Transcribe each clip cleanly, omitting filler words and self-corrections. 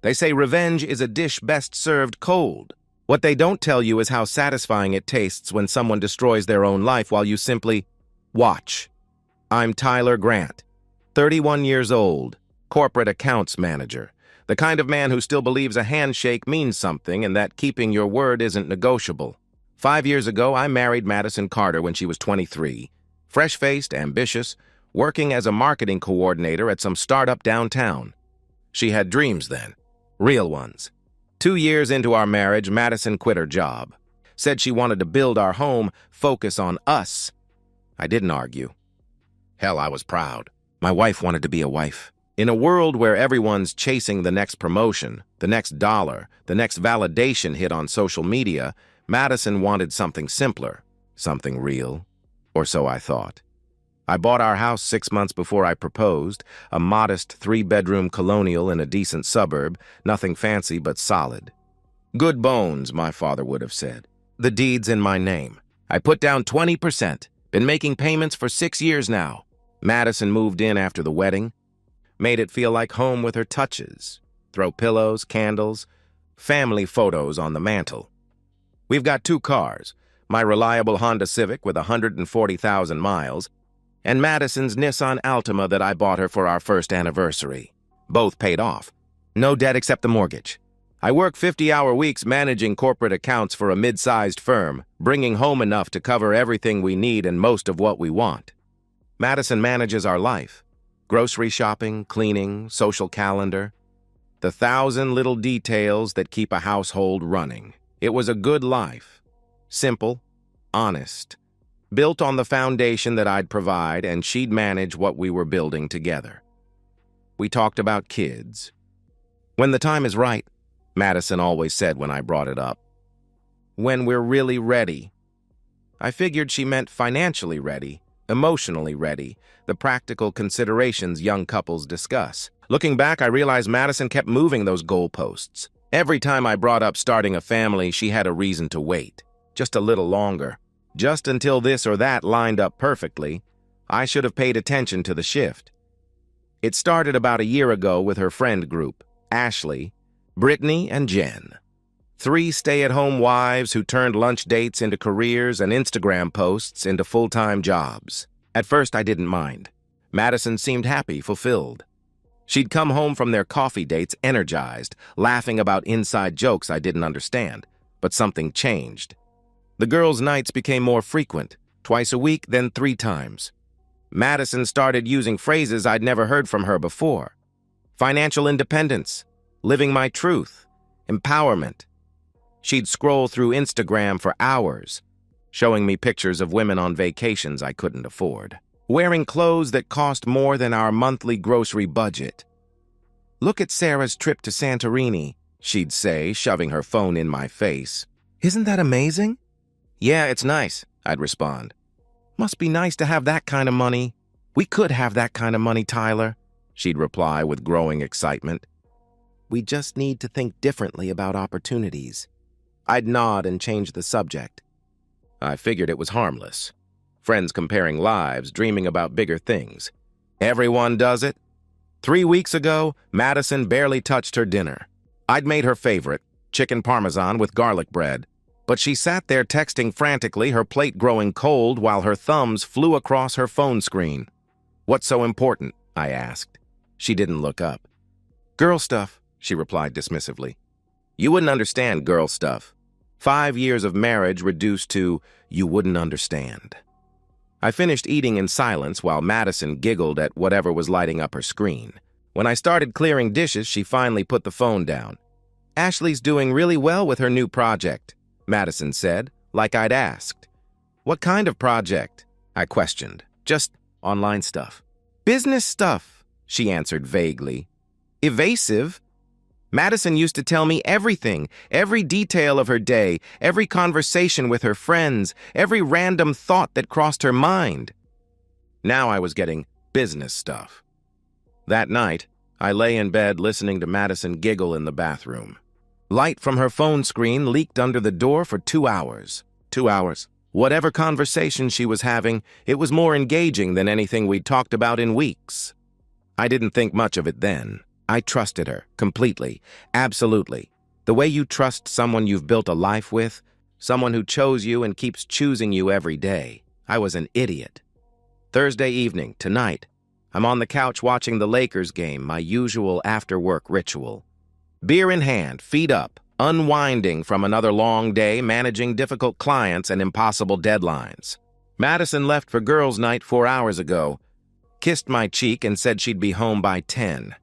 They say revenge is a dish best served cold. What they don't tell you is how satisfying it tastes when someone destroys their own life while you simply watch. I'm Tyler Grant, 31 years old, corporate accounts manager, the kind of man who still believes a handshake means something and that keeping your word isn't negotiable. 5 years ago, I married Madison Carter when she was 23, fresh-faced, ambitious, working as a marketing coordinator at some startup downtown. She had dreams then, real ones. 2 years into our marriage, Madison quit her job. Said she wanted to build our home, focus on us. I didn't argue. Hell, I was proud. My wife wanted to be a wife. In a world where everyone's chasing the next promotion, the next dollar, the next validation hit on social media, Madison wanted something simpler, something real, or so I thought. I bought our house 6 months before I proposed, a modest 3-bedroom colonial in a decent suburb, nothing fancy but solid. Good bones, my father would have said. The deed's in my name. I put down 20%. Been making payments for 6 years now. Madison moved in after the wedding. Made it feel like home with her touches. Throw pillows, candles, family photos on the mantle. We've got 2 cars, my reliable Honda Civic with 140,000 miles, and Madison's Nissan Altima that I bought her for our first anniversary. Both paid off. No debt except the mortgage. I work 50-hour weeks managing corporate accounts for a mid-sized firm, bringing home enough to cover everything we need and most of what we want. Madison manages our life. Grocery shopping, cleaning, social calendar. The 1,000 little details that keep a household running. It was a good life. Simple, honest. Built on the foundation that I'd provide, and she'd manage what we were building together. We talked about kids. When the time is right, Madison always said when I brought it up. When we're really ready. I figured she meant financially ready, emotionally ready, the practical considerations young couples discuss. Looking back, I realized Madison kept moving those goalposts. Every time I brought up starting a family, she had a reason to wait. Just a little longer. Just until this or that lined up perfectly, I should have paid attention to the shift. It started about a year ago with her friend group, Ashley, Brittany, and Jen. 3 stay-at-home wives who turned lunch dates into careers and Instagram posts into full-time jobs. At first, I didn't mind. Madison seemed happy, fulfilled. She'd come home from their coffee dates energized, laughing about inside jokes I didn't understand. But something changed. The girls' nights became more frequent, twice a week, then 3 times. Madison started using phrases I'd never heard from her before. Financial independence, living my truth, empowerment. She'd scroll through Instagram for hours, showing me pictures of women on vacations I couldn't afford, wearing clothes that cost more than our monthly grocery budget. Look at Sarah's trip to Santorini, she'd say, shoving her phone in my face. Isn't that amazing? Yeah, it's nice, I'd respond. Must be nice to have that kind of money. We could have that kind of money, Tyler, she'd reply with growing excitement. We just need to think differently about opportunities. I'd nod and change the subject. I figured it was harmless. Friends comparing lives, dreaming about bigger things. Everyone does it. 3 weeks ago, Madison barely touched her dinner. I'd made her favorite, chicken parmesan with garlic bread. But she sat there texting frantically, her plate growing cold while her thumbs flew across her phone screen. What's so important? I asked. She didn't look up. Girl stuff, she replied dismissively. You wouldn't understand girl stuff. 5 years of marriage reduced to you wouldn't understand. I finished eating in silence while Madison giggled at whatever was lighting up her screen. When I started clearing dishes, she finally put the phone down. Ashley's doing really well with her new project, Madison said, like I'd asked. What kind of project? I questioned. Just online stuff. Business stuff, she answered vaguely. Evasive? Madison used to tell me everything, every detail of her day, every conversation with her friends, every random thought that crossed her mind. Now I was getting business stuff. That night, I lay in bed listening to Madison giggle in the bathroom. Light from her phone screen leaked under the door for 2 hours. 2 hours. Whatever conversation she was having, it was more engaging than anything we'd talked about in weeks. I didn't think much of it then. I trusted her, completely, absolutely. The way you trust someone you've built a life with, someone who chose you and keeps choosing you every day. I was an idiot. Thursday evening, tonight, I'm on the couch watching the Lakers game, my usual after-work ritual. Beer in hand, feet up, unwinding from another long day, managing difficult clients and impossible deadlines. Madison left for girls' night 4 hours ago, kissed my cheek and said she'd be home by 10.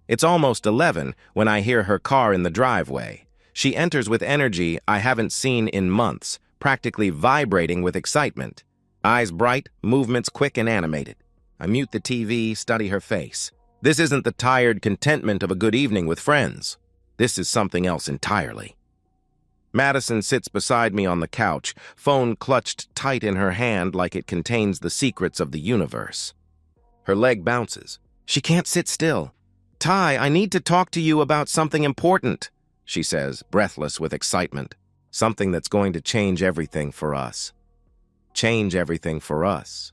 It's almost 11 when I hear her car in the driveway. She enters with energy I haven't seen in months, practically vibrating with excitement. Eyes bright, movements quick and animated. I mute the TV, study her face. This isn't the tired contentment of a good evening with friends. This is something else entirely. Madison sits beside me on the couch, phone clutched tight in her hand like it contains the secrets of the universe. Her leg bounces. She can't sit still. "Ty, I need to talk to you about something important," she says, breathless with excitement. Something that's going to change everything for us. Change everything for us.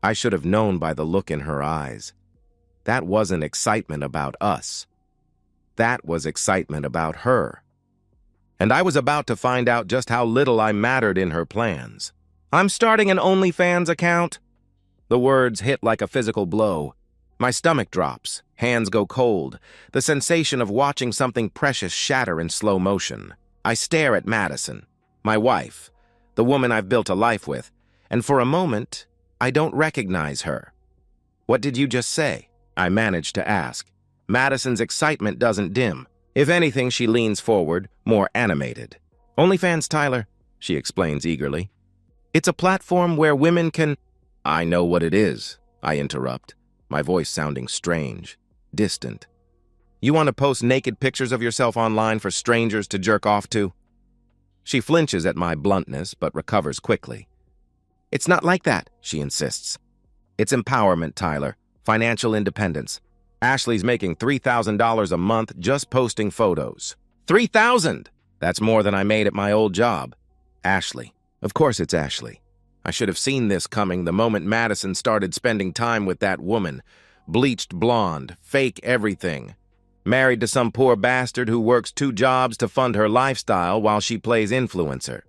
I should have known by the look in her eyes. That wasn't excitement about us. That was excitement about her. And I was about to find out just how little I mattered in her plans. "I'm starting an OnlyFans account." The words hit like a physical blow. My stomach drops, hands go cold, the sensation of watching something precious shatter in slow motion. I stare at Madison, my wife, the woman I've built a life with, and for a moment, I don't recognize her. "What did you just say?" I manage to ask. Madison's excitement doesn't dim. If anything, she leans forward, more animated. "OnlyFans, Tyler," she explains eagerly. "It's a platform where women can—" "I know what it is," I interrupt, my voice sounding strange, distant. "You want to post naked pictures of yourself online for strangers to jerk off to?" She flinches at my bluntness, but recovers quickly. "It's not like that," she insists. "It's empowerment, Tyler. Financial independence. Ashley's making $3,000 a month just posting photos." $3,000! That's more than I made at my old job. Ashley. Of course it's Ashley. I should have seen this coming the moment Madison started spending time with that woman. Bleached blonde, fake everything. Married to some poor bastard who works 2 jobs to fund her lifestyle while she plays influencer.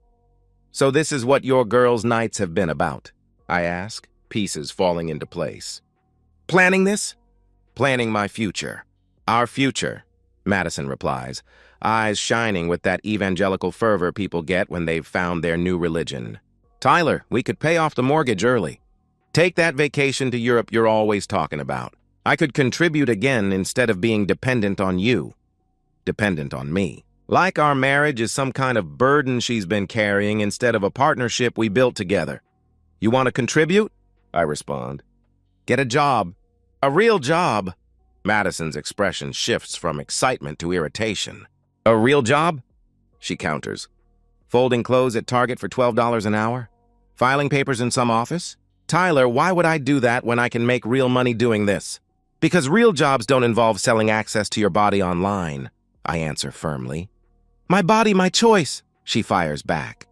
"So this is what your girls' nights have been about?" I ask, pieces falling into place. "Planning this?" "Planning my future." "Our future," Madison replies, eyes shining with that evangelical fervor people get when they've found their new religion. "Tyler, we could pay off the mortgage early. Take that vacation to Europe you're always talking about. I could contribute again instead of being dependent on you. Dependent on me. Like our marriage is some kind of burden she's been carrying instead of a partnership we built together. You want to contribute?" I respond. "Get a job. A real job." Madison's expression shifts from excitement to irritation. "A real job?" she counters. "Folding clothes at Target for $12 an hour? Filing papers in some office? Tyler, why would I do that when I can make real money doing this?" "Because real jobs don't involve selling access to your body online," I answer firmly. "My body, my choice," she fires back.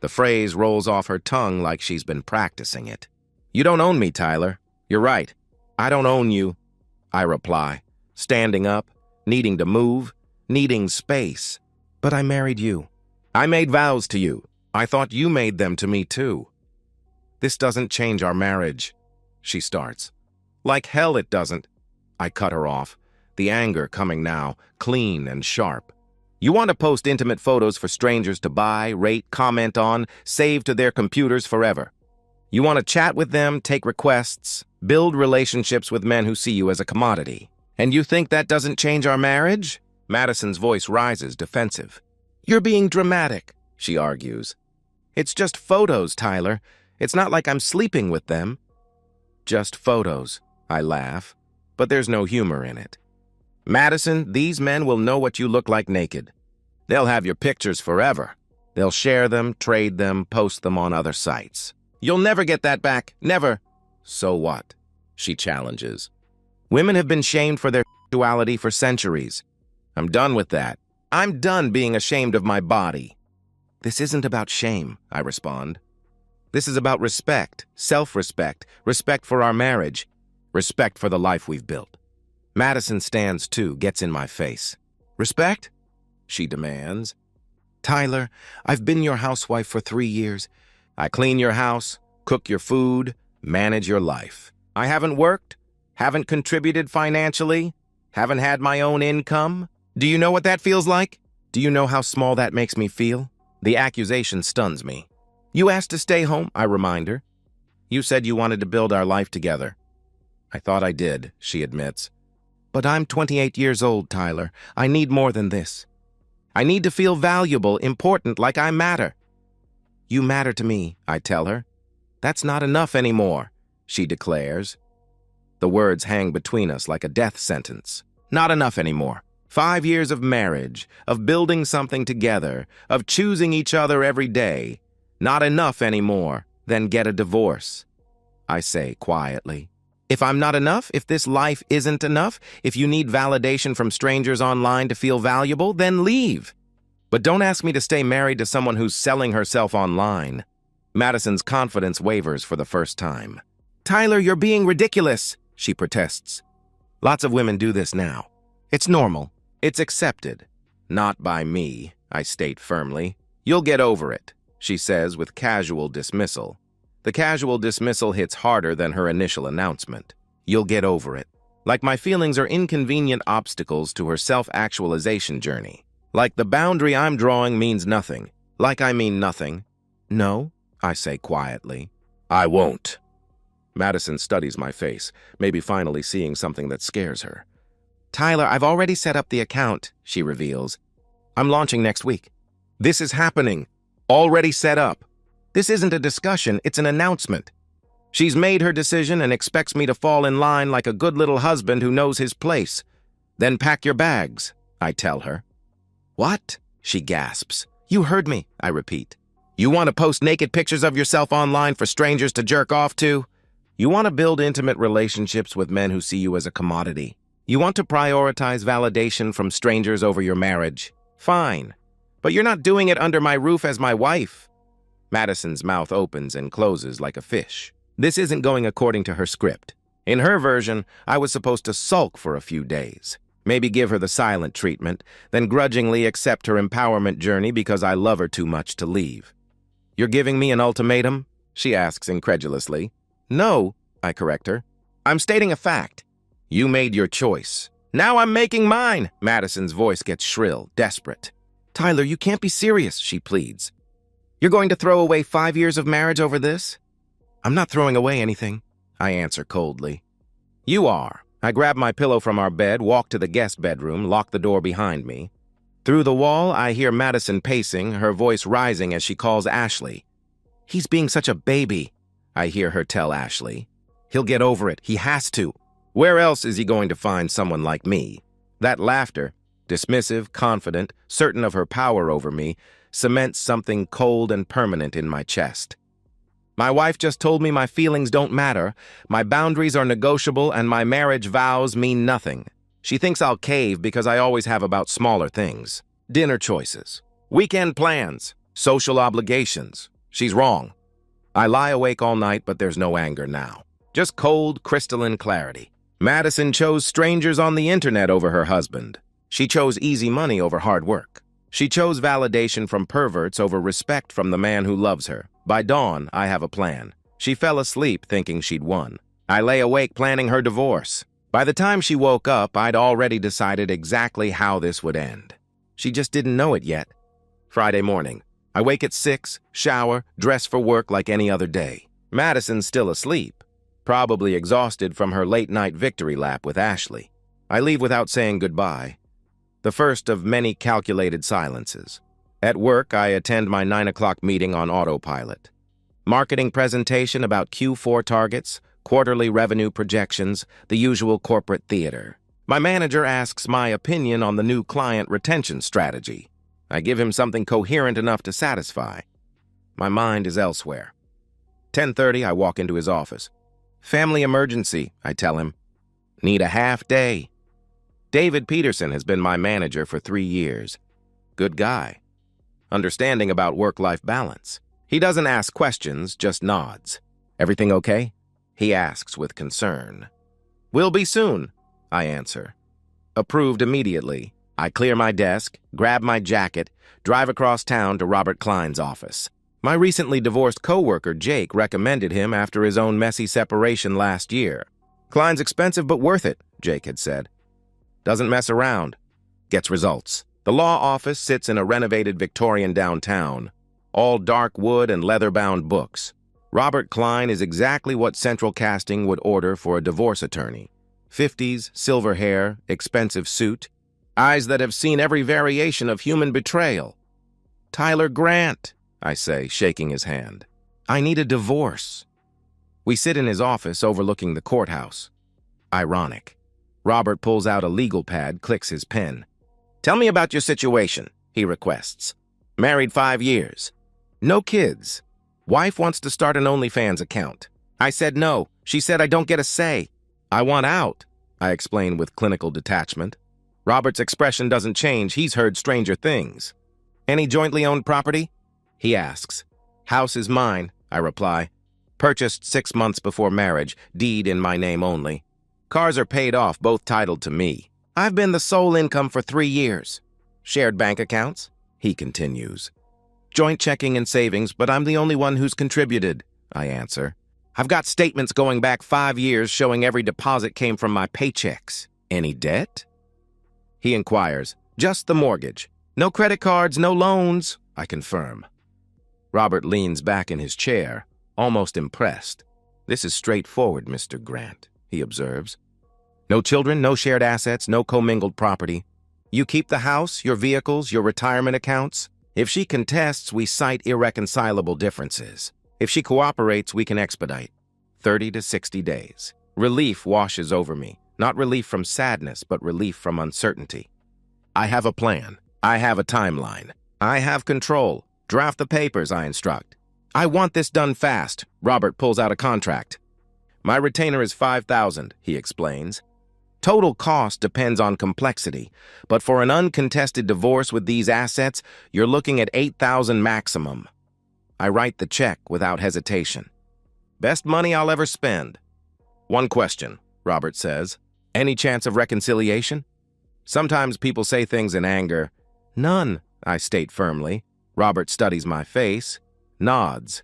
The phrase rolls off her tongue like she's been practicing it. "You don't own me, Tyler. You're right. I don't own you," I reply, standing up, needing to move, needing space. "But I married you. I made vows to you. I thought you made them to me too." "This doesn't change our marriage," she starts. "Like hell it doesn't." I cut her off, the anger coming now, clean and sharp. "You want to post intimate photos for strangers to buy, rate, comment on, save to their computers forever. You want to chat with them, take requests, build relationships with men who see you as a commodity. And you think that doesn't change our marriage?" Madison's voice rises, defensive. "You're being dramatic," she argues. "It's just photos, Tyler. It's not like I'm sleeping with them." "Just photos," I laugh, but there's no humor in it. "Madison, these men will know what you look like naked. They'll have your pictures forever. They'll share them, trade them, post them on other sites. You'll never get that back, never." "So what?" she challenges. "Women have been shamed for their sexuality for centuries. I'm done with that. I'm done being ashamed of my body." "This isn't about shame," I respond. "This is about respect, self-respect, respect for our marriage, respect for the life we've built." Madison stands too, gets in my face. Respect? She demands. Tyler, I've been your housewife for 3 years. I clean your house, cook your food, manage your life. I haven't worked, haven't contributed financially, haven't had my own income. Do you know what that feels like? Do you know how small that makes me feel? The accusation stuns me. You asked to stay home, I remind her. You said you wanted to build our life together. I thought I did, she admits. But I'm 28 years old, Tyler. I need more than this. I need to feel valuable, important, like I matter. You matter to me, I tell her. That's not enough anymore, she declares. The words hang between us like a death sentence. Not enough anymore. 5 years of marriage, of building something together, of choosing each other every day. Not enough anymore. Then get a divorce, I say quietly. If I'm not enough, if this life isn't enough, if you need validation from strangers online to feel valuable, then leave. But don't ask me to stay married to someone who's selling herself online. Madison's confidence wavers for the first time. Tyler, you're being ridiculous, she protests. Lots of women do this now. It's normal. It's accepted. Not by me, I state firmly. You'll get over it, she says with casual dismissal. The casual dismissal hits harder than her initial announcement. You'll get over it. Like my feelings are inconvenient obstacles to her self-actualization journey. Like the boundary I'm drawing means nothing. Like I mean nothing. No, I say quietly. I won't. Madison studies my face, maybe finally seeing something that scares her. Tyler, I've already set up the account, she reveals. I'm launching next week. This is happening. Already set up. This isn't a discussion, it's an announcement. She's made her decision and expects me to fall in line like a good little husband who knows his place. Then pack your bags, I tell her. What? She gasps. You heard me, I repeat. You want to post naked pictures of yourself online for strangers to jerk off to? You want to build intimate relationships with men who see you as a commodity. You want to prioritize validation from strangers over your marriage. Fine. But you're not doing it under my roof as my wife. Madison's mouth opens and closes like a fish. This isn't going according to her script. In her version, I was supposed to sulk for a few days, maybe give her the silent treatment, then grudgingly accept her empowerment journey because I love her too much to leave. You're giving me an ultimatum? She asks incredulously. No, I correct her. I'm stating a fact. You made your choice. Now I'm making mine. Madison's voice gets shrill, desperate. Tyler, you can't be serious, she pleads. You're going to throw away 5 years of marriage over this? I'm not throwing away anything, I answer coldly. You are. I grab my pillow from our bed, walk to the guest bedroom, lock the door behind me. Through the wall, I hear Madison pacing, her voice rising as she calls Ashley. He's being such a baby, I hear her tell Ashley. He'll get over it. He has to. Where else is he going to find someone like me? That laughter, dismissive, confident, certain of her power over me, cements something cold and permanent in my chest. My wife just told me my feelings don't matter, my boundaries are negotiable, and my marriage vows mean nothing. She thinks I'll cave because I always have about smaller things. Dinner choices, weekend plans, social obligations. She's wrong. I lie awake all night, but there's no anger now. Just cold, crystalline clarity. Madison chose strangers on the internet over her husband. She chose easy money over hard work. She chose validation from perverts over respect from the man who loves her. By dawn, I have a plan. She fell asleep thinking she'd won. I lay awake planning her divorce. By the time she woke up, I'd already decided exactly how this would end. She just didn't know it yet. Friday morning. I wake at 6, shower, dress for work like any other day. Madison's still asleep, probably exhausted from her late-night victory lap with Ashley. I leave without saying goodbye. The first of many calculated silences. At work, I attend my 9 o'clock meeting on autopilot. Marketing presentation about Q4 targets, quarterly revenue projections, the usual corporate theater. My manager asks my opinion on the new client retention strategy. I give him something coherent enough to satisfy. My mind is elsewhere. 10:30, I walk into his office. Family emergency, I tell him. Need a half day. David Peterson has been my manager for 3 years. Good guy. Understanding about work-life balance. He doesn't ask questions, just nods. Everything okay? He asks with concern. Will be soon. I answer. Approved immediately. I clear my desk, grab my jacket, drive across town to Robert Klein's office. My recently divorced coworker, Jake, recommended him after his own messy separation last year. Klein's expensive but worth it, Jake had said. Doesn't mess around. Gets results. The law office sits in a renovated Victorian downtown. All dark wood and leather-bound books. Robert Klein is exactly what central casting would order for a divorce attorney. 50s, silver hair, expensive suit, eyes that have seen every variation of human betrayal. Tyler Grant, I say, shaking his hand. I need a divorce. We sit in his office overlooking the courthouse. Ironic. Robert pulls out a legal pad, clicks his pen. Tell me about your situation, he requests. Married 5 years. No kids. Wife wants to start an OnlyFans account. I said no. She said I don't get a say. I want out, I explain with clinical detachment. Robert's expression doesn't change. He's heard stranger things. Any jointly owned property? He asks. House is mine, I reply. Purchased 6 months before marriage, deed in my name only. Cars are paid off, both titled to me. I've been the sole income for 3 years. Shared bank accounts? He continues. Joint checking and savings, but I'm the only one who's contributed, I answer. I've got statements going back 5 years showing every deposit came from my paychecks. Any debt? He inquires. Just the mortgage. No credit cards, no loans, I confirm. Robert leans back in his chair, almost impressed. This is straightforward, Mr. Grant, he observes. No children, no shared assets, no commingled property. You keep the house, your vehicles, your retirement accounts. If she contests, we cite irreconcilable differences. If she cooperates, we can expedite. 30 to 60 days. Relief washes over me. Not relief from sadness, but relief from uncertainty. I have a plan. I have a timeline. I have control. Draft the papers, I instruct. I want this done fast. Robert pulls out a contract. My retainer is $5,000, he explains. Total cost depends on complexity, but for an uncontested divorce with these assets, you're looking at $8,000 maximum. I write the check without hesitation. Best money I'll ever spend. One question, Robert says. Any chance of reconciliation? Sometimes people say things in anger. None, I state firmly. Robert studies my face, nods.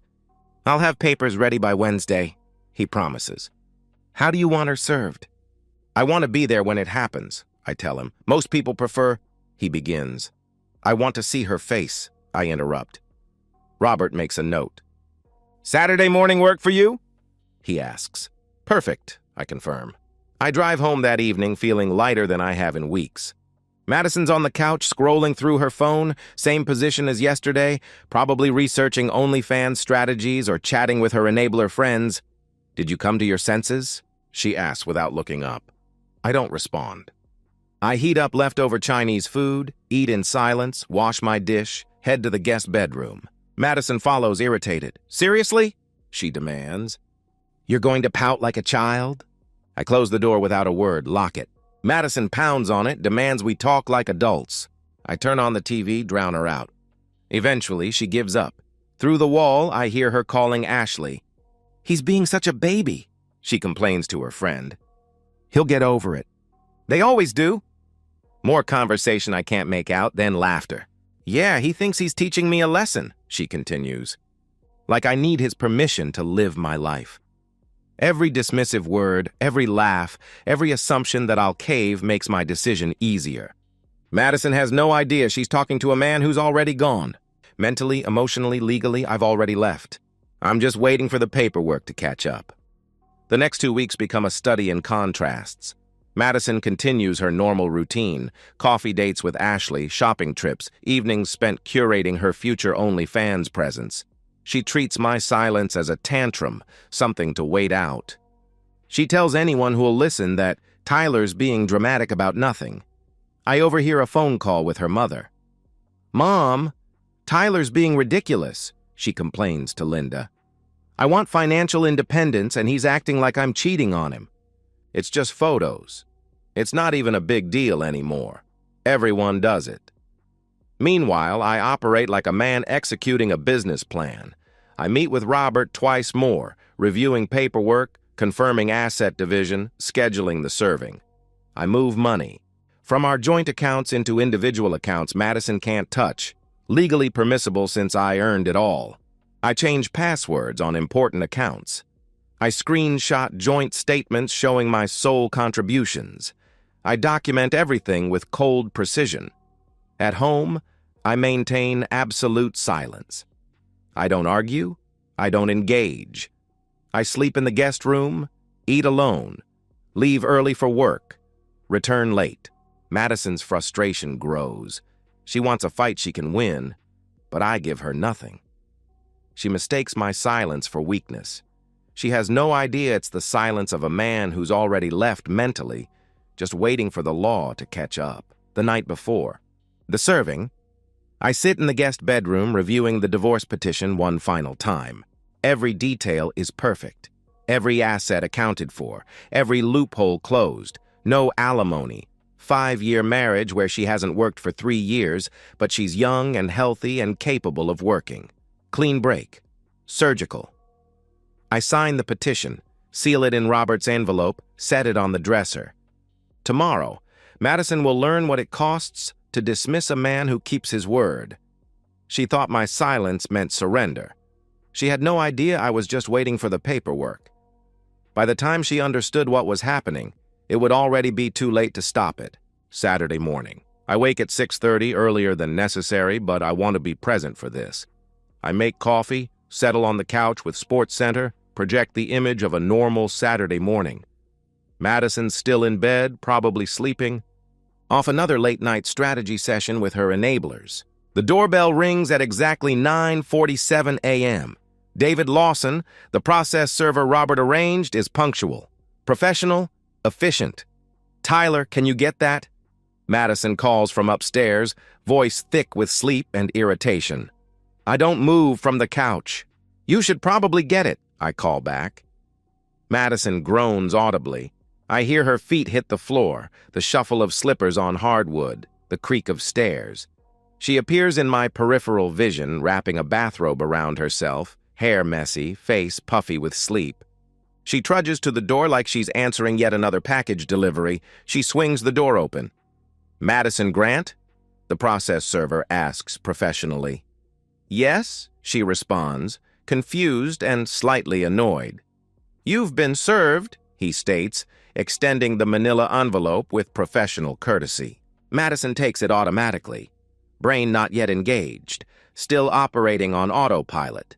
I'll have papers ready by Wednesday, he promises. How do you want her served? I want to be there when it happens, I tell him. Most people prefer, he begins. I want to see her face, I interrupt. Robert makes a note. Saturday morning work for you? He asks. Perfect, I confirm. I drive home that evening feeling lighter than I have in weeks. Madison's on the couch scrolling through her phone, same position as yesterday, probably researching OnlyFans strategies or chatting with her enabler friends. Did you come to your senses? She asks without looking up. I don't respond. I heat up leftover Chinese food, eat in silence, wash my dish, head to the guest bedroom. Madison follows irritated. Seriously? She demands. You're going to pout like a child? I close the door without a word, lock it. Madison pounds on it, demands we talk like adults. I turn on the TV, drown her out. Eventually, she gives up. Through the wall, I hear her calling Ashley. He's being such a baby, she complains to her friend. He'll get over it. They always do. More conversation I can't make out, then laughter. Yeah, he thinks he's teaching me a lesson, she continues. Like I need his permission to live my life. Every dismissive word, every laugh, every assumption that I'll cave makes my decision easier. Madison has no idea she's talking to a man who's already gone. Mentally, emotionally, legally, I've already left. I'm just waiting for the paperwork to catch up. The next 2 weeks become a study in contrasts. Madison continues her normal routine, coffee dates with Ashley, shopping trips, evenings spent curating her future OnlyFans presence. She treats my silence as a tantrum, something to wait out. She tells anyone who'll listen that Tyler's being dramatic about nothing. I overhear a phone call with her mother. Mom, Tyler's being ridiculous, she complains to Linda. I want financial independence and he's acting like I'm cheating on him. It's just photos. It's not even a big deal anymore. Everyone does it. Meanwhile, I operate like a man executing a business plan. I meet with Robert twice more, reviewing paperwork, confirming asset division, scheduling the serving. I move money. From our joint accounts into individual accounts Madison can't touch. Legally permissible since I earned it all. I change passwords on important accounts. I screenshot joint statements showing my sole contributions. I document everything with cold precision. At home, I maintain absolute silence. I don't argue. I don't engage. I sleep in the guest room, eat alone, leave early for work, return late. Madison's frustration grows. She wants a fight she can win, but I give her nothing. She mistakes my silence for weakness. She has no idea it's the silence of a man who's already left mentally, just waiting for the law to catch up. The night before, the serving, I sit in the guest bedroom reviewing the divorce petition one final time. Every detail is perfect. Every asset accounted for. Every loophole closed. No alimony. 5-year marriage where she hasn't worked for 3 years, but she's young and healthy and capable of working. Clean break. Surgical. I sign the petition, seal it in Robert's envelope, set it on the dresser. Tomorrow, Madison will learn what it costs to dismiss a man who keeps his word. She thought my silence meant surrender. She had no idea I was just waiting for the paperwork. By the time she understood what was happening, it would already be too late to stop it. Saturday morning. I wake at 6:30 earlier than necessary, but I want to be present for this. I make coffee, settle on the couch with SportsCenter, project the image of a normal Saturday morning. Madison's still in bed, probably sleeping, off another late-night strategy session with her enablers. The doorbell rings at exactly 9:47 a.m. David Lawson, the process server Robert arranged, is punctual, professional, efficient. Tyler, can you get that? Madison calls from upstairs, voice thick with sleep and irritation. I don't move from the couch. You should probably get it, I call back. Madison groans audibly. I hear her feet hit the floor, the shuffle of slippers on hardwood, the creak of stairs. She appears in my peripheral vision, wrapping a bathrobe around herself, hair messy, face puffy with sleep. She trudges to the door like she's answering yet another package delivery. She swings the door open. Madison Grant? The process server asks professionally. Yes, she responds, confused and slightly annoyed. You've been served, he states, extending the manila envelope with professional courtesy. Madison takes it automatically. Brain not yet engaged, still operating on autopilot.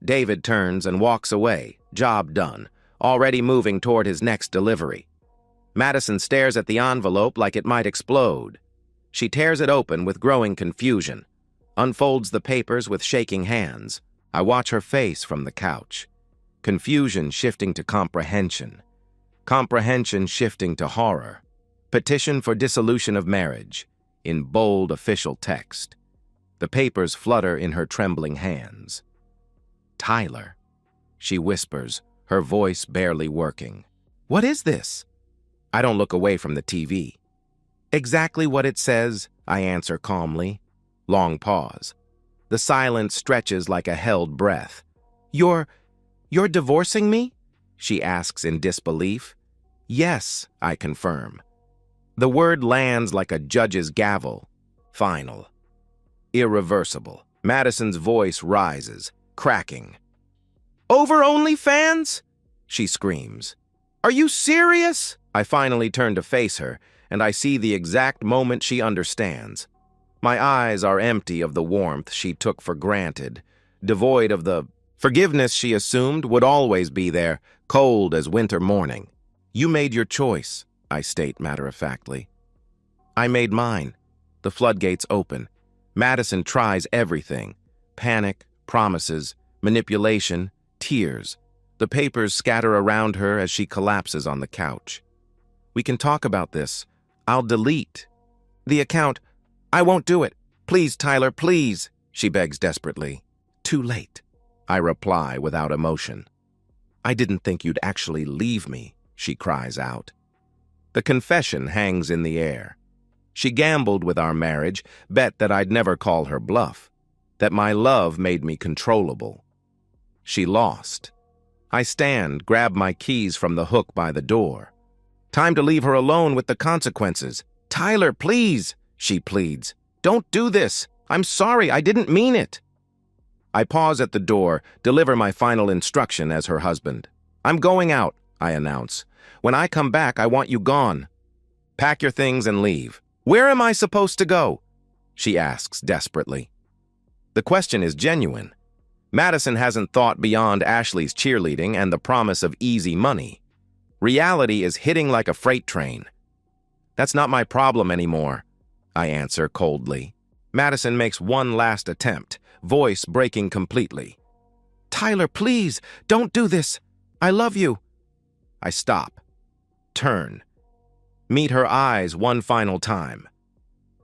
David turns and walks away, job done, already moving toward his next delivery. Madison stares at the envelope like it might explode. She tears it open with growing confusion, unfolds the papers with shaking hands. I watch her face from the couch. Confusion shifting to comprehension. Comprehension shifting to horror. Petition for dissolution of marriage, in bold official text. The papers flutter in her trembling hands. Tyler, she whispers, her voice barely working. What is this? I don't look away from the TV. Exactly what it says, I answer calmly. Long pause. The silence stretches like a held breath. You're divorcing me? She asks in disbelief. Yes, I confirm. The word lands like a judge's gavel. Final. Irreversible. Madison's voice rises, cracking. Over OnlyFans? She screams. Are you serious? I finally turn to face her, and I see the exact moment she understands. My eyes are empty of the warmth she took for granted, devoid of the forgiveness she assumed would always be there, cold as winter morning. You made your choice, I state matter-of-factly. I made mine. The floodgates open. Madison tries everything. Panic, promises, manipulation, tears. The papers scatter around her as she collapses on the couch. We can talk about this. I'll delete the account. I won't do it. Please, Tyler, please, she begs desperately. Too late, I reply without emotion. I didn't think you'd actually leave me, she cries out. The confession hangs in the air. She gambled with our marriage, bet that I'd never call her bluff, that my love made me controllable. She lost. I stand, grab my keys from the hook by the door. Time to leave her alone with the consequences. Tyler, please, she pleads. Don't do this. I'm sorry, I didn't mean it. I pause at the door, deliver my final instruction as her husband. I'm going out, I announce. When I come back, I want you gone. Pack your things and leave. Where am I supposed to go? She asks desperately. The question is genuine. Madison hasn't thought beyond Ashley's cheerleading and the promise of easy money. Reality is hitting like a freight train. That's not my problem anymore, I answer coldly. Madison makes one last attempt, voice breaking completely. Tyler, please, don't do this. I love you. I stop. Turn. Meet her eyes one final time.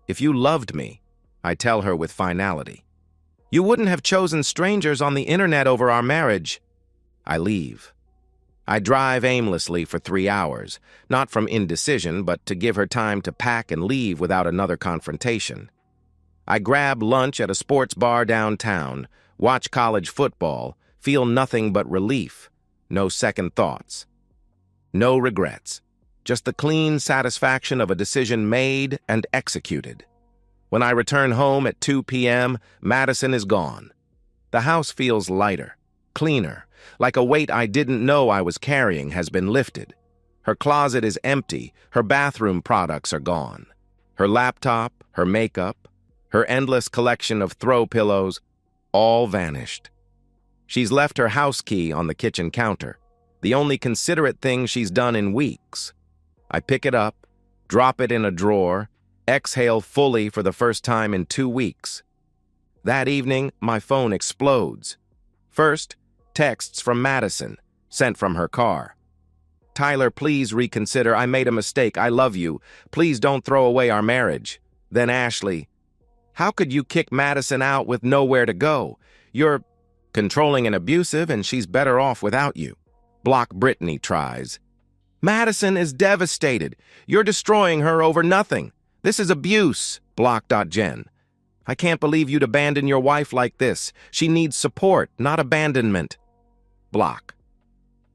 If you loved me, I tell her with finality, you wouldn't have chosen strangers on the internet over our marriage. I leave. I drive aimlessly for 3 hours, not from indecision, but to give her time to pack and leave without another confrontation. I grab lunch at a sports bar downtown, watch college football, feel nothing but relief, no second thoughts. No regrets, just the clean satisfaction of a decision made and executed. When I return home at 2 p.m., Madison is gone. The house feels lighter, cleaner, like a weight I didn't know I was carrying has been lifted. Her closet is empty, her bathroom products are gone. Her laptop, her makeup, her endless collection of throw pillows, all vanished. She's left her house key on the kitchen counter, the only considerate thing she's done in weeks. I pick it up, drop it in a drawer, exhale fully for the first time in 2 weeks. That evening, my phone explodes. First, texts from Madison, sent from her car. Tyler, please reconsider. I made a mistake. I love you. Please don't throw away our marriage. Then Ashley, how could you kick Madison out with nowhere to go? You're controlling and abusive, and she's better off without you. Block Brittany tries. Madison is devastated. You're destroying her over nothing. This is abuse. Block.Jen. I can't believe you'd abandon your wife like this. She needs support, not abandonment. Block.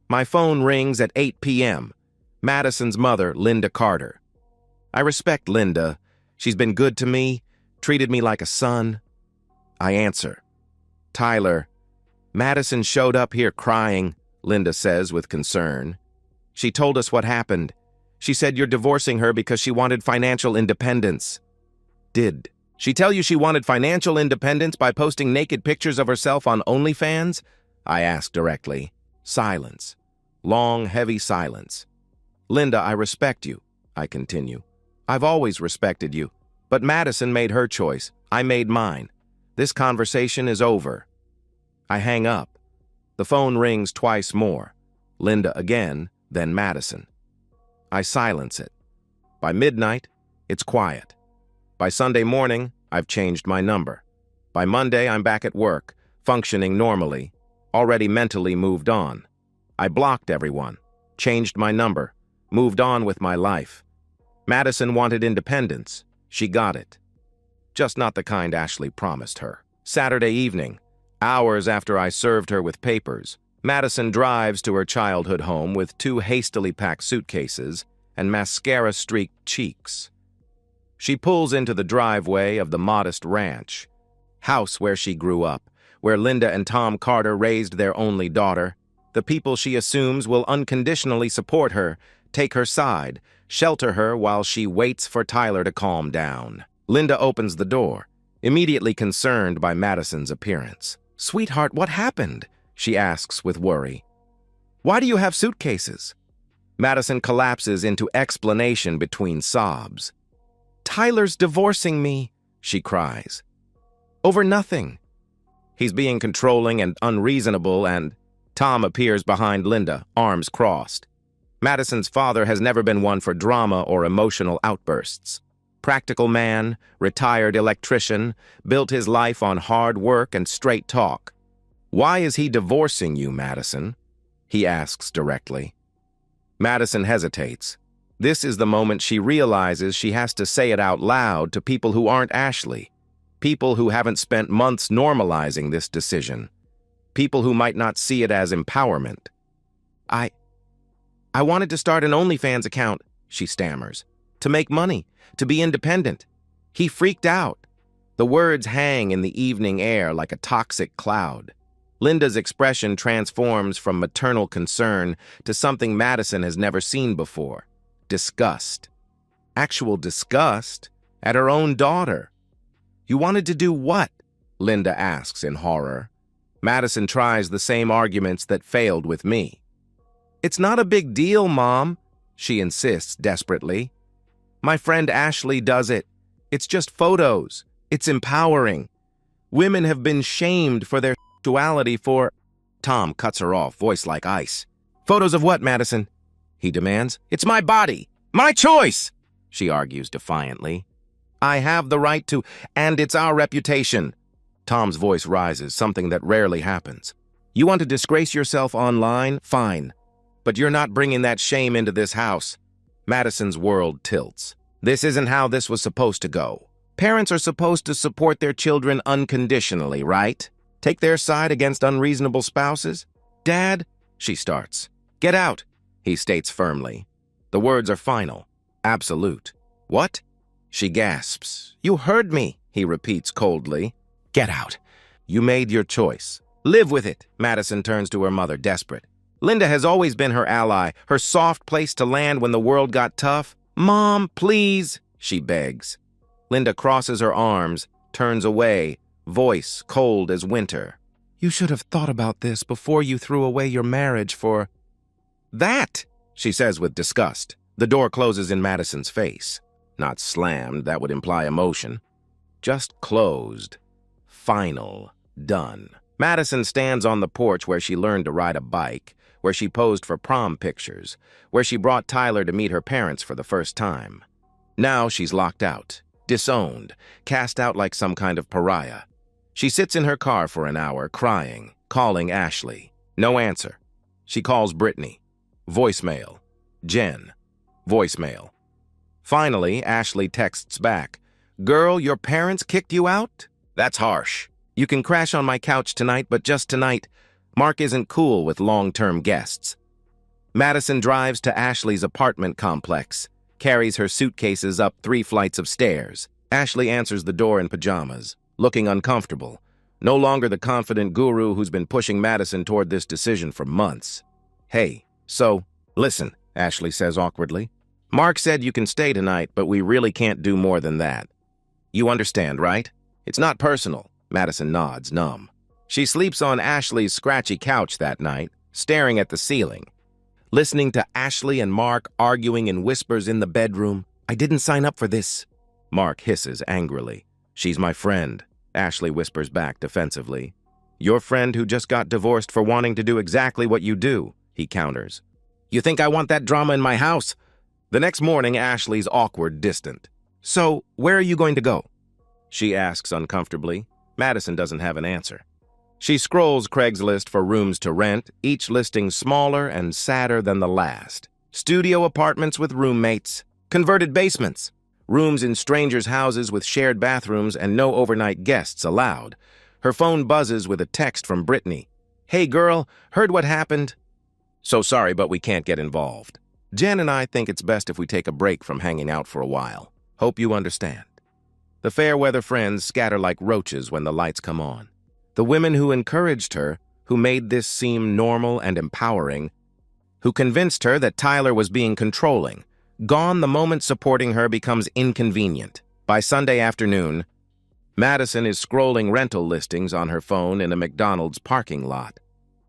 My phone rings at 8 p.m. Madison's mother, Linda Carter. I respect Linda. She's been good to me, treated me like a son. I answer. Tyler, Madison showed up here crying, Linda says with concern. She told us what happened. She said you're divorcing her because she wanted financial independence. Did she tell you she wanted financial independence by posting naked pictures of herself on OnlyFans? I ask directly. Silence. Long, heavy silence. Linda, I respect you, I continue. I've always respected you. But Madison made her choice. I made mine. This conversation is over. I hang up. The phone rings twice more. Linda again, then Madison. I silence it. By midnight, it's quiet. By Sunday morning, I've changed my number. By Monday, I'm back at work, functioning normally, already mentally moved on. I blocked everyone, changed my number, moved on with my life. Madison wanted independence. She got it. Just not the kind Ashley promised her. Saturday evening, hours after I served her with papers, Madison drives to her childhood home with 2 hastily packed suitcases and mascara-streaked cheeks. She pulls into the driveway of the modest ranch, house where she grew up, where Linda and Tom Carter raised their only daughter, the people she assumes will unconditionally support her, take her side, shelter her while she waits for Tyler to calm down. Linda opens the door, immediately concerned by Madison's appearance. Sweetheart, what happened? She asks with worry. Why do you have suitcases? Madison collapses into explanation between sobs. Tyler's divorcing me, she cries. Over nothing. He's being controlling and unreasonable, and Tom appears behind Linda, arms crossed. Madison's father has never been one for drama or emotional outbursts. Practical man, retired electrician, built his life on hard work and straight talk. Why is he divorcing you, Madison? He asks directly. Madison hesitates. This is the moment she realizes she has to say it out loud to people who aren't Ashley, people who haven't spent months normalizing this decision, people who might not see it as empowerment. I wanted to start an OnlyFans account, she stammers. To make money, to be independent. He freaked out. The words hang in the evening air like a toxic cloud. Linda's expression transforms from maternal concern to something Madison has never seen before. Disgust. Actual disgust at her own daughter. You wanted to do what? Linda asks in horror. Madison tries the same arguments that failed with me. It's not a big deal, Mom, she insists desperately. My friend Ashley does it. It's just photos. It's empowering. Women have been shamed for their sexuality for... Tom cuts her off, voice like ice. Photos of what, Madison? He demands. It's my body. My choice, she argues defiantly. I have the right to, and it's our reputation. Tom's voice rises, something that rarely happens. You want to disgrace yourself online? Fine. But you're not bringing that shame into this house. Madison's world tilts. This isn't how this was supposed to go. Parents are supposed to support their children unconditionally, right? Take their side against unreasonable spouses? Dad, she starts. Get out, he states firmly. The words are final, absolute. What? She gasps. You heard me, he repeats coldly. Get out. You made your choice. Live with it, Madison turns to her mother, desperate. Linda has always been her ally, her soft place to land when the world got tough. Mom, please, she begs. Linda crosses her arms, turns away, voice cold as winter. You should have thought about this before you threw away your marriage for... That, she says with disgust. The door closes in Madison's face. Not slammed, that would imply emotion. Just closed. Final. Done. Madison stands on the porch where she learned to ride a bike, where she posed for prom pictures, where she brought Tyler to meet her parents for the first time. Now she's locked out, disowned, cast out like some kind of pariah. She sits in her car for an hour, crying, calling Ashley. No answer. She calls Brittany. Voicemail. Jen. Voicemail. Finally, Ashley texts back. Girl, your parents kicked you out? That's harsh. You can crash on my couch tonight, but just tonight. Mark isn't cool with long-term guests. Madison drives to Ashley's apartment complex, carries her suitcases up 3 flights of stairs. Ashley answers the door in pajamas, looking uncomfortable, no longer the confident guru who's been pushing Madison toward this decision for months. Hey, so, listen, Ashley says awkwardly. Mark said you can stay tonight, but we really can't do more than that. You understand, right? It's not personal. Madison nods, numb. She sleeps on Ashley's scratchy couch that night, staring at the ceiling, listening to Ashley and Mark arguing in whispers in the bedroom. I didn't sign up for this. Mark hisses angrily. She's my friend, Ashley whispers back defensively. Your friend who just got divorced for wanting to do exactly what you do, he counters. You think I want that drama in my house? The next morning, Ashley's awkward, distant. So, where are you going to go? She asks uncomfortably. Madison doesn't have an answer. She scrolls Craigslist for rooms to rent, each listing smaller and sadder than the last. Studio apartments with roommates, converted basements, rooms in strangers' houses with shared bathrooms and no overnight guests allowed. Her phone buzzes with a text from Brittany. Hey girl, heard what happened? So sorry, but we can't get involved. Jen and I think it's best if we take a break from hanging out for a while. Hope you understand. The fair-weather friends scatter like roaches when the lights come on. The women who encouraged her, who made this seem normal and empowering, who convinced her that Tyler was being controlling, gone the moment supporting her becomes inconvenient. By Sunday afternoon, Madison is scrolling rental listings on her phone in a McDonald's parking lot,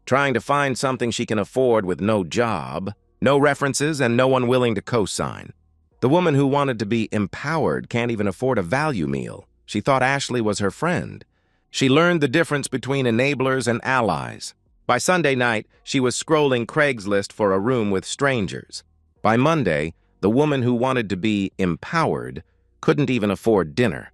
trying to find something she can afford with no job, no references, and no one willing to co-sign. The woman who wanted to be empowered can't even afford a value meal. She thought Ashley was her friend. She learned the difference between enablers and allies. By Sunday night, she was scrolling Craigslist for a room with strangers. By Monday, the woman who wanted to be empowered couldn't even afford dinner.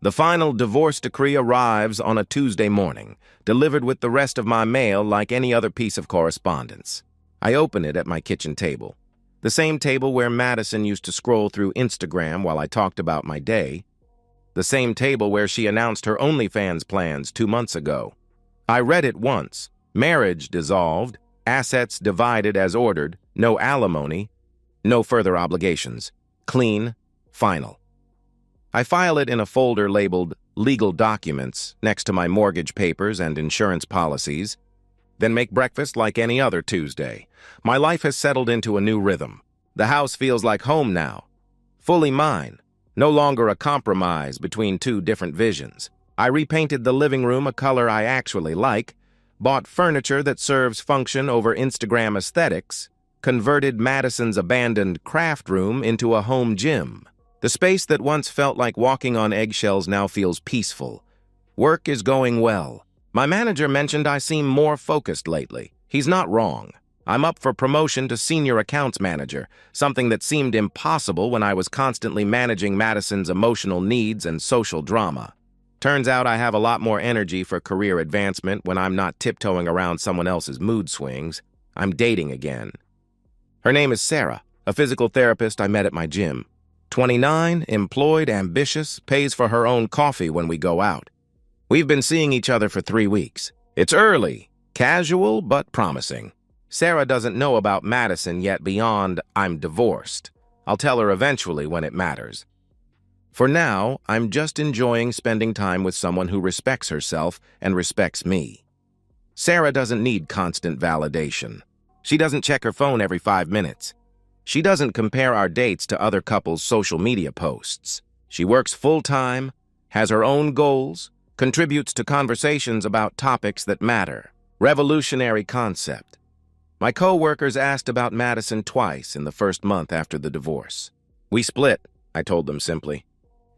The final divorce decree arrives on a Tuesday morning, delivered with the rest of my mail like any other piece of correspondence. I open it at my kitchen table, the same table where Madison used to scroll through Instagram while I talked about my day, the same table where she announced her OnlyFans plans 2 months ago. I read it once. Marriage dissolved, assets divided as ordered, No alimony, no further obligations. Clean, final. I file it in a folder labeled Legal Documents next to my mortgage papers and insurance policies, then make breakfast like any other Tuesday. My life has settled into a new rhythm. The house feels like home now. Fully mine, no longer a compromise between two different visions. I repainted the living room a color I actually like, bought furniture that serves function over Instagram aesthetics, converted Madison's abandoned craft room into a home gym. The space that once felt like walking on eggshells now feels peaceful. Work is going well. My manager mentioned I seem more focused lately. He's not wrong. I'm up for promotion to senior accounts manager, something that seemed impossible when I was constantly managing Madison's emotional needs and social drama. Turns out I have a lot more energy for career advancement when I'm not tiptoeing around someone else's mood swings. I'm dating again. Her name is Sarah, a physical therapist I met at my gym. 29, employed, ambitious, pays for her own coffee when we go out. We've been seeing each other for 3 weeks. It's early, casual, but promising. Sarah doesn't know about Madison yet beyond I'm divorced. I'll tell her eventually when it matters. For now, I'm just enjoying spending time with someone who respects herself and respects me. Sarah doesn't need constant validation. She doesn't check her phone every 5 minutes. She doesn't compare our dates to other couples' social media posts. She works full-time, has her own goals, contributes to conversations about topics that matter. Revolutionary concept. My co-workers asked about Madison twice in the first month after the divorce. We split, I told them simply.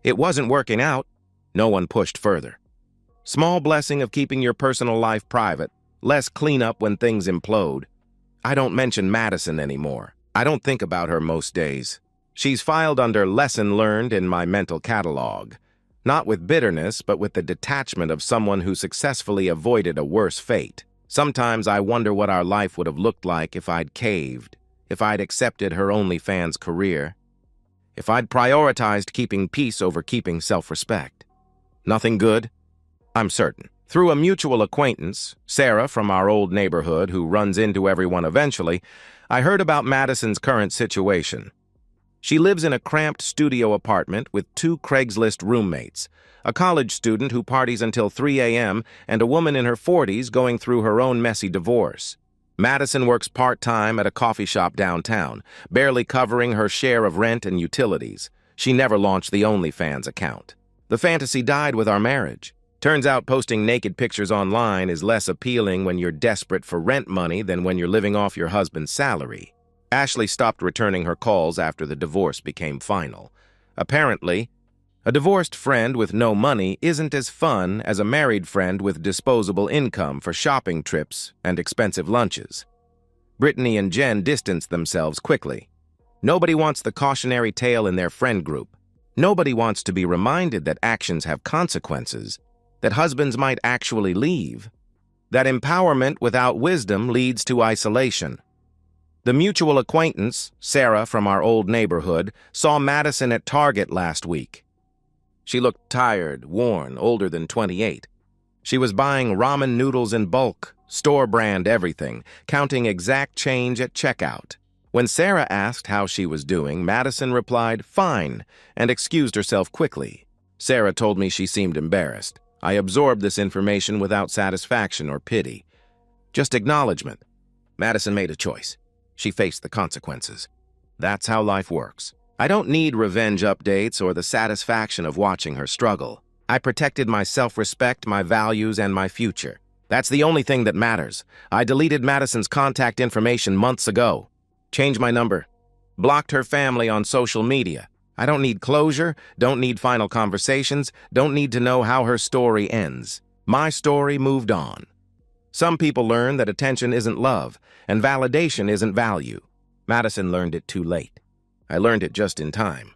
It wasn't working out. No one pushed further. Small blessing of keeping your personal life private, less cleanup when things implode. I don't mention Madison anymore. I don't think about her most days. She's filed under lesson learned in my mental catalog. Not with bitterness, but with the detachment of someone who successfully avoided a worse fate. Sometimes I wonder what our life would have looked like if I'd caved, if I'd accepted her OnlyFans career, if I'd prioritized keeping peace over keeping self-respect. Nothing good? I'm certain. Through a mutual acquaintance, Sarah from our old neighborhood who runs into everyone eventually, I heard about Madison's current situation. She lives in a cramped studio apartment with 2 Craigslist roommates, a college student who parties until 3 a.m. and a woman in her 40s going through her own messy divorce. Madison works part-time at a coffee shop downtown, barely covering her share of rent and utilities. She never launched the OnlyFans account. The fantasy died with our marriage. Turns out posting naked pictures online is less appealing when you're desperate for rent money than when you're living off your husband's salary. Ashley stopped returning her calls after the divorce became final. Apparently, a divorced friend with no money isn't as fun as a married friend with disposable income for shopping trips and expensive lunches. Brittany and Jen distanced themselves quickly. Nobody wants the cautionary tale in their friend group. Nobody wants to be reminded that actions have consequences, that husbands might actually leave, that empowerment without wisdom leads to isolation. The mutual acquaintance, Sarah from our old neighborhood, saw Madison at Target last week. She looked tired, worn, older than 28. She was buying ramen noodles in bulk, store-brand everything, counting exact change at checkout. When Sarah asked how she was doing, Madison replied, "Fine," and excused herself quickly. Sarah told me she seemed embarrassed. I absorbed this information without satisfaction or pity. Just acknowledgement. Madison made a choice. She faced the consequences. That's how life works. I don't need revenge updates or the satisfaction of watching her struggle. I protected my self-respect, my values, and my future. That's the only thing that matters. I deleted Madison's contact information months ago. Changed my number. Blocked her family on social media. I don't need closure, don't need final conversations, don't need to know how her story ends. My story moved on. Some people learn that attention isn't love, and validation isn't value. Madison learned it too late. I learned it just in time.